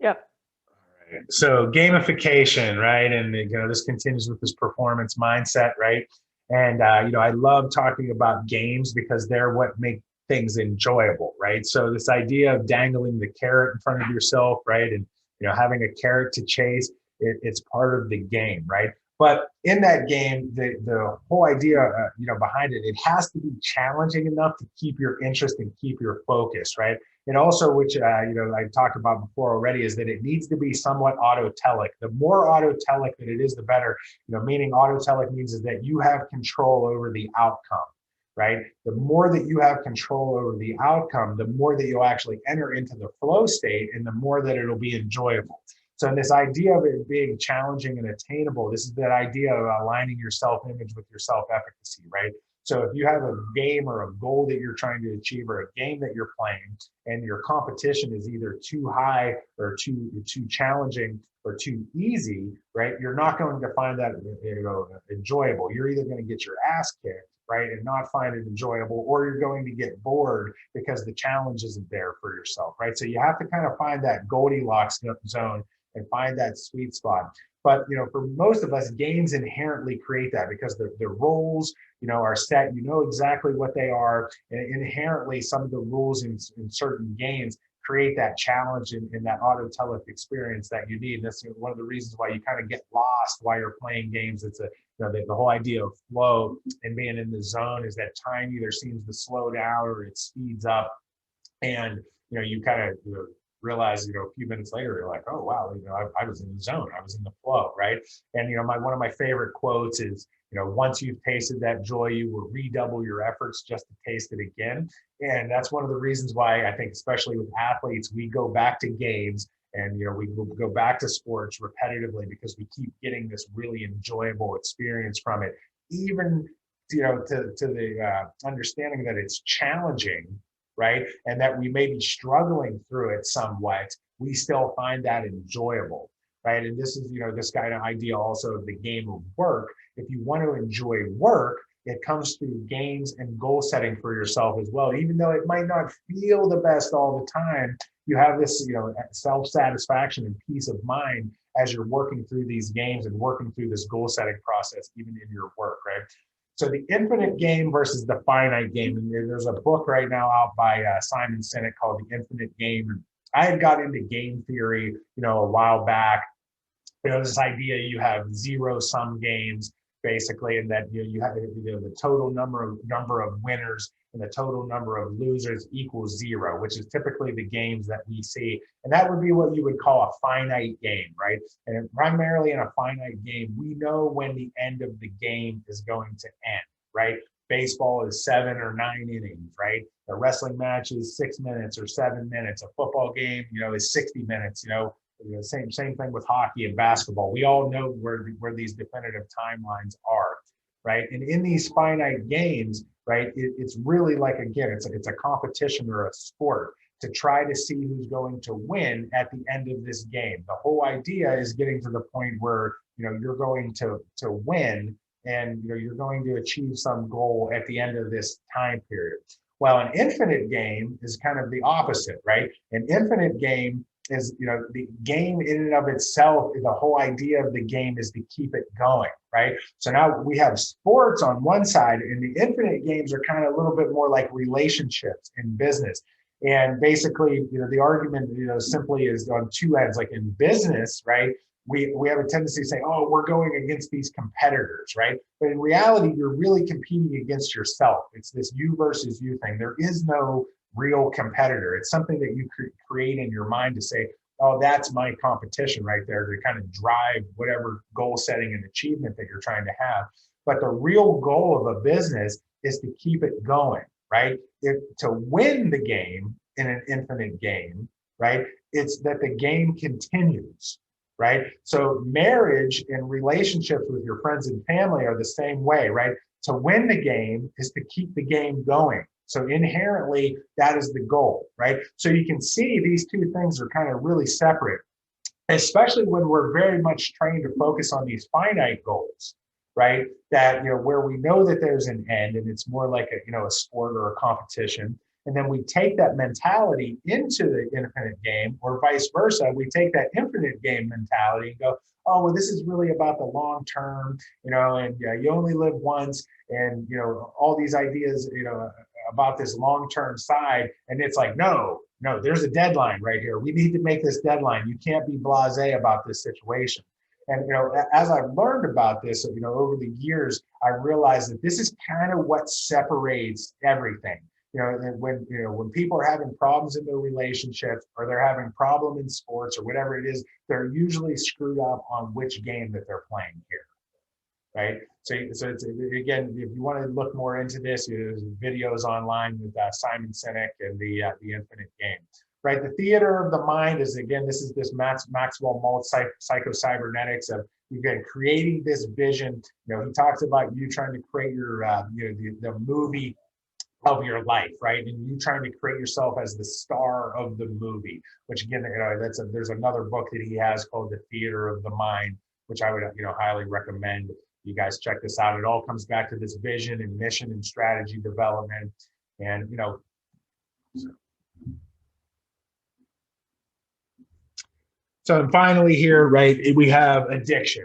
Yep. So gamification, right? And this continues with this performance mindset, right? And I love talking about games because they're what make things enjoyable, right? So this idea of dangling the carrot in front of yourself, right? And having a carrot to chase, it's part of the game, right? But in that game, the whole idea, behind it, it has to be challenging enough to keep your interest and keep your focus, right? And also, which I talked about before already, is that it needs to be somewhat autotelic. The more autotelic that it is, the better. Meaning autotelic means is that you have control over the outcome, right? The more that you have control over the outcome, the more that you'll actually enter into the flow state, and the more that it'll be enjoyable. So, in this idea of it being challenging and attainable, this is that idea of aligning your self-image with your self-efficacy, right? So if you have a game or a goal that you're trying to achieve, or a game that you're playing, and your competition is either too high or too challenging or too easy, right? You're not going to find that enjoyable. You're either going to get your ass kicked, right, and not find it enjoyable, or you're going to get bored because the challenge isn't there for yourself, right? So you have to kind of find that Goldilocks zone and find that sweet spot. But for most of us, games inherently create that because the roles are set. You know exactly what they are, and inherently, some of the rules in certain games create that challenge and that autotelic experience that you need. And that's one of the reasons why you kind of get lost while you're playing games. It's the whole idea of flow and being in the zone is that time either seems to slow down or it speeds up, and you kind of realize a few minutes later you're like, oh wow, I was in the zone, I was in the flow, right? And one of my favorite quotes is, once you've tasted that joy, you will redouble your efforts just to taste it again. And that's one of the reasons why I think, especially with athletes, we go back to games, and we go back to sports repetitively because we keep getting this really enjoyable experience from it, even to the understanding that it's challenging, right? And that we may be struggling through it somewhat, we still find that enjoyable, right? And this is, this kind of idea also of the game of work. If you want to enjoy work, it comes through games and goal setting for yourself as well. Even though it might not feel the best all the time, you have this, self-satisfaction and peace of mind as you're working through these games and working through this goal setting process, even in your work, right? So the infinite game versus the finite game. And there's a book right now out by Simon Sinek called The Infinite Game. And I had got into game theory, a while back. This idea you have zero sum games basically, and that you have the total number of winners and the total number of losers equals zero, which is typically the games that we see, and that would be what you would call a finite game, right? And primarily in a finite game, we know when the end of the game is going to end, right? Baseball is 7 or 9 innings, right? A wrestling match is 6 minutes or 7 minutes. A football game, is 60 minutes. Same thing with hockey and basketball. We all know where these definitive timelines are, right? And in these finite games, right, it's really like, again, it's a competition or a sport to try to see who's going to win at the end of this game. The whole idea is getting to the point where you're going to win, and you're going to achieve some goal at the end of this time period. Well, an infinite game is kind of the opposite, right? An infinite game is, the game in and of itself, the whole idea of the game is to keep it going, right? So now we have sports on one side, and the infinite games are kind of a little bit more like relationships in business. And basically, the argument, simply is on two ends. Like in business, right? We have a tendency to say, oh, we're going against these competitors, right? But in reality, you're really competing against yourself. It's this you versus you thing. There is no real competitor. It's something that you create in your mind to say, oh, that's my competition right there, to kind of drive whatever goal setting and achievement that you're trying to have. But the real goal of a business is to keep it going, right? To win the game in an infinite game, right? It's that the game continues, right? So marriage and relationships with your friends and family are the same way, right? To win the game is to keep the game going. So inherently, that is the goal, right? So you can see these two things are kind of really separate, especially when we're very much trained to focus on these finite goals, right? That, where we know that there's an end and it's more like a sport or a competition. And then we take that mentality into the infinite game, or vice versa. We take that infinite game mentality and go, oh, well, this is really about the long term, and you only live once, and, all these ideas, about this long term side. And it's like, no, there's a deadline right here. We need to make this deadline. You can't be blasé about this situation. And, as I've learned about this, over the years, I realized that this is kind of what separates everything. When people are having problems in their relationships, or they're having problem in sports, or whatever it is, they're usually screwed up on which game that they're playing here, right? So it's, again, if you want to look more into this, there's videos online with Simon Sinek and the Infinite Game, right? The theater of the mind is, again, this is this Maxwell Maltz psycho-cybernetics of, again, creating this vision. He talks about you trying to create your, the movie of your life, right? And you trying to create yourself as the star of the movie, which, again, there's another book that he has called The Theater of the Mind, which I would, highly recommend you guys check this out. It all comes back to this vision and mission and strategy development. And, so finally here, right, we have addiction.